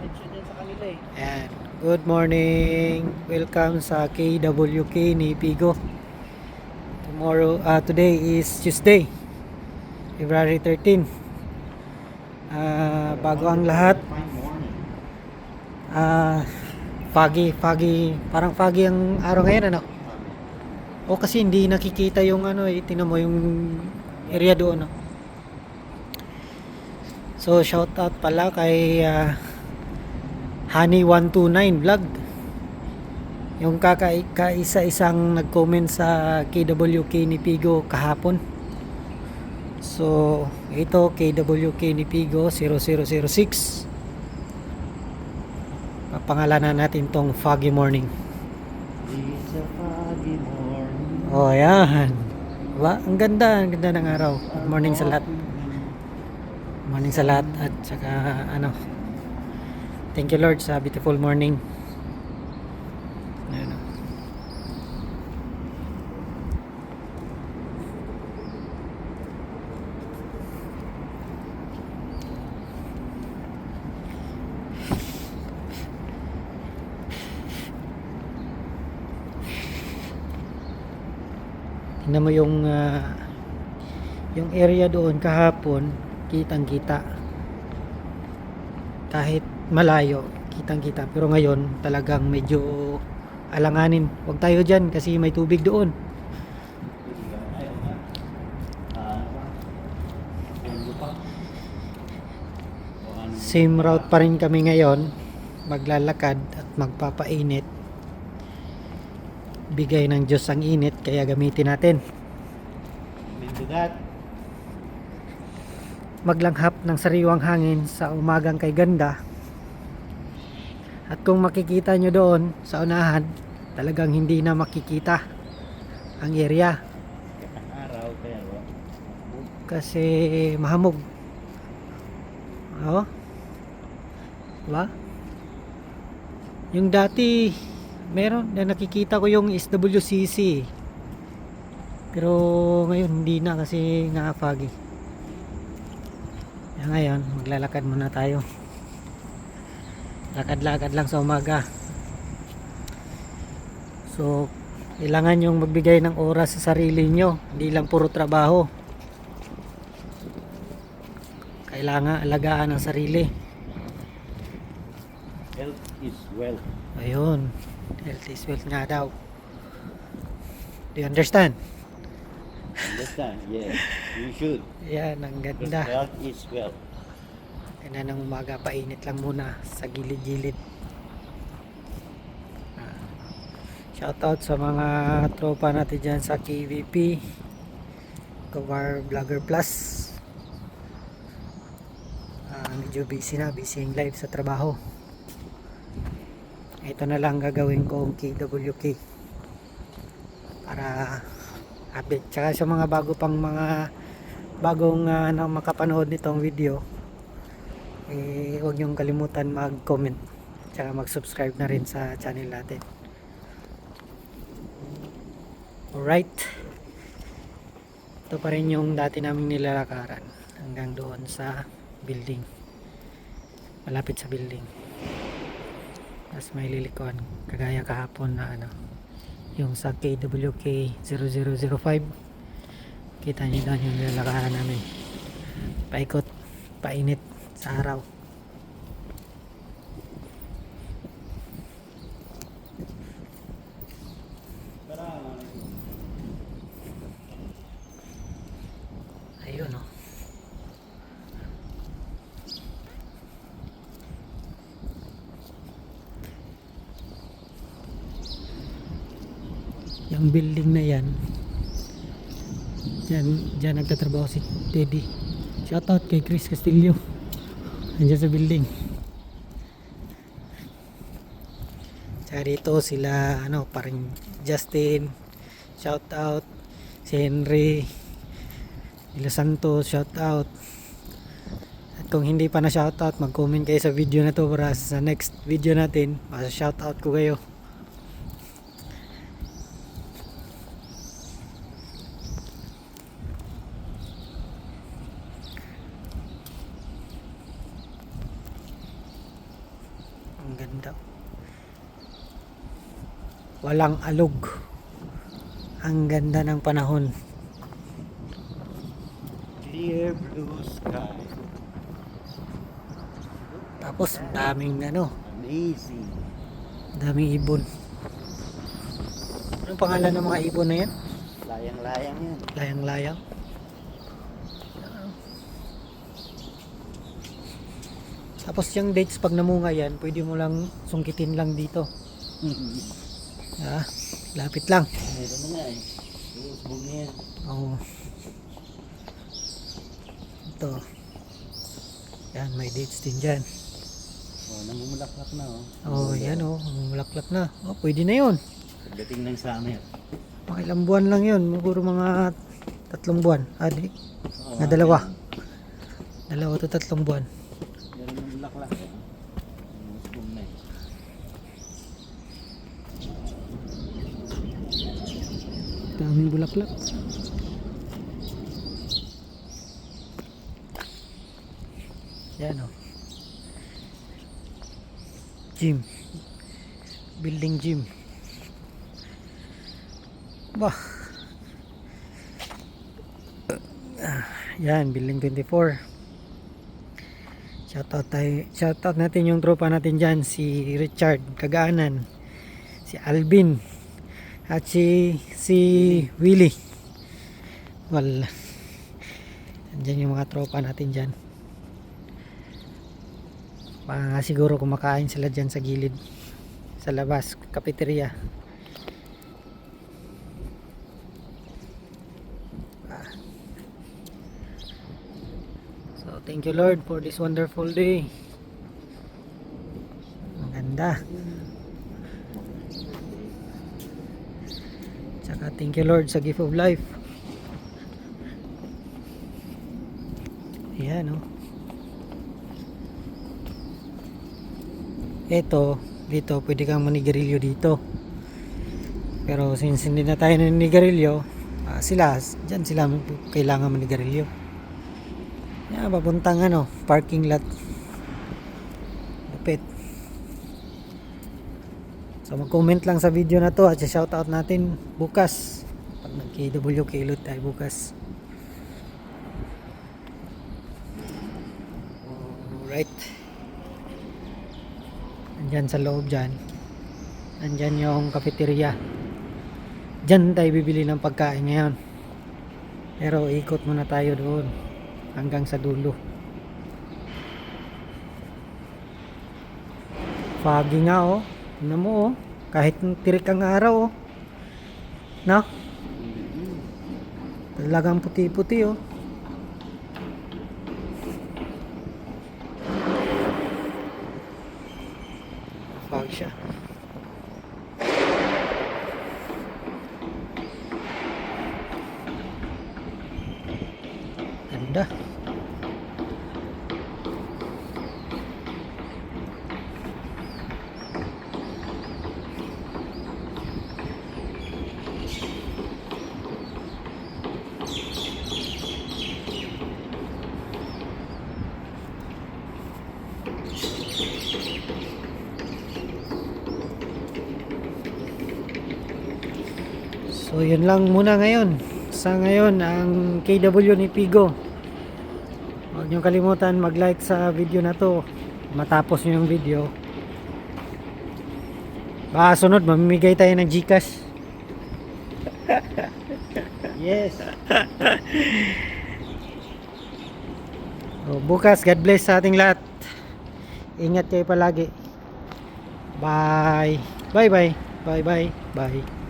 atensyon dyan sa kanila eh. Ayan. Good morning. Welcome sa KWK ni Pigo. Today is Tuesday, February 13. Bago ang lahat, foggy, parang foggy ang araw ngayon, ano? O kasi hindi nakikita yung ano eh, tingnan mo yung area doon, no? So shout out pala kay Honey129 Vlog, yung kaisa-isang nag-comment sa KWK ni Pigo kahapon. So ito KWK ni Pigo 0006, papangalanan natin tong foggy morning. It's a foggy morning. Oh yan, diba? Ang ganda ng araw. Good morning sa lahat. Morning sa lahat. At saka ano, thank you Lord sa beautiful morning. Ayan. Tingnan mo yung area doon kahapon, kitang-kita. Kahit malayo, kitang-kita. Pero ngayon, talagang medyo alanganin. Huwag tayo dyan kasi may tubig doon. Same route pa rin kami ngayon. Maglalakad at magpapainit. Bigay ng Diyos ang init, kaya gamitin natin. Maglanghap ng sariwang hangin sa umagang kay ganda. At kung makikita nyo doon sa unahan, talagang hindi na makikita ang area Araw kaya kasi mahamog. Oh, diba? Yung dati meron na nakikita ko yung SWCC, pero ngayon hindi na kasi nga foggy. Ngayon maglalakad muna tayo, lakad-lakad lang sa umaga. So kailangan yung magbigay ng oras sa sarili nyo, hindi lang puro trabaho. Kailangan alagaan ang sarili. health is wealth. Ayun, health is wealth nga daw. Do you understand? Understand? Yes, you should. Yan, ang Because ganda. health is wealth. Kaya ng umaga, painit lang muna sa gilid-gilid. Shoutout sa mga tropa natin dyan sa KVP, Cover Vlogger Plus. Medyo busy yung live sa trabaho. Ito na lang gagawin kong KWK para update. Tsaka sa mga bagong makapanood nitong video, huwag niyong kalimutan mag-comment tsaka mag-subscribe na rin sa channel natin. Alright, ito pa rin yung dati naming nilalakaran hanggang doon sa building, malapit sa building. Tapos may lilikuan kagaya kahapon na ano, yung sa KWK 0005. Kita nyo doon yung nilalakaran namin, paikot, painit sa araw. Ayun o. Yung building na yan, dyan nagtatrabaho si Teddy. Shoutout kay Chris Castillo, andyan sa building. Tsaka dito sila parang Justin, shoutout. Si Henry De Los Santos, shoutout. At kung hindi pa na shoutout, mag-comment kayo sa video na to para sa next video natin shoutout ko kayo. Ang ganda. Walang alog. Ang ganda ng panahon. Clear blue sky. Tapos daming Amazing. daming ibon. Anong pangalan ng mga ibon na yan? Layang-layang yan. Layang-layang. Tapos yung dates pag namunga yan, pwede mo lang sungkitin lang dito. Lapit lang. Meron na nga eh. Iusbog na yan. Oo. Ito. Yan, may dates din dyan. Oh, namumulaklak na oh. Oh, yan oh, mulaklak na. Oh, pwede na yun. Pagdating ng summer. Mga ilang buwan lang yun. Siguro mga 3 buwan. Di. Oh, Na dalawa. yan. 2 to 3 buwan. Meron ng bulaklak eh. Iusbog na eh. Daming bulaklak. Yan oh. Gym. Building gym. Bah. Yan, building 24. Shoutout natin yung tropa natin dyan, si Richard Kagaanan, si Alvin, at si Willie. Well, andyan yung mga tropa natin dyan. Siguro kumakain sila dyan sa gilid, sa labas, cafeteria. So thank you Lord for this wonderful day. Ang ganda. Tsaka thank you Lord sa gift of life. Ayan oh. Ito, dito pwede kang manigarilyo dito. Pero since hindi na tayo naninigarilyo, dyan sila kailangan manigarilyo. Yan, papuntang parking lot. Lapit. So mag-comment lang sa video na to at shoutout natin bukas. Pag nag-KW kilot tayo bukas. Alright. Andyan sa loob dyan. Andyan yung cafeteria. Dyan tayo bibili ng pagkain ngayon. Pero ikot muna tayo doon hanggang sa dulo. Foggy nga oh. Tignan mo oh. Kahit tirik ang araw oh. No? Talagang puti-puti oh. Fog siya. Ganda. So yun lang muna ngayon. Sa ngayon ang KW ni Pigo. Huwag niyong kalimutan mag-like sa video na to. Matapos niyo yung video. Baka sunod mamimigay tayo ng GCash. Yes. So, bukas God bless sa ating lahat. Ingat kayo palagi. Bye. Bye bye. Bye bye. Bye.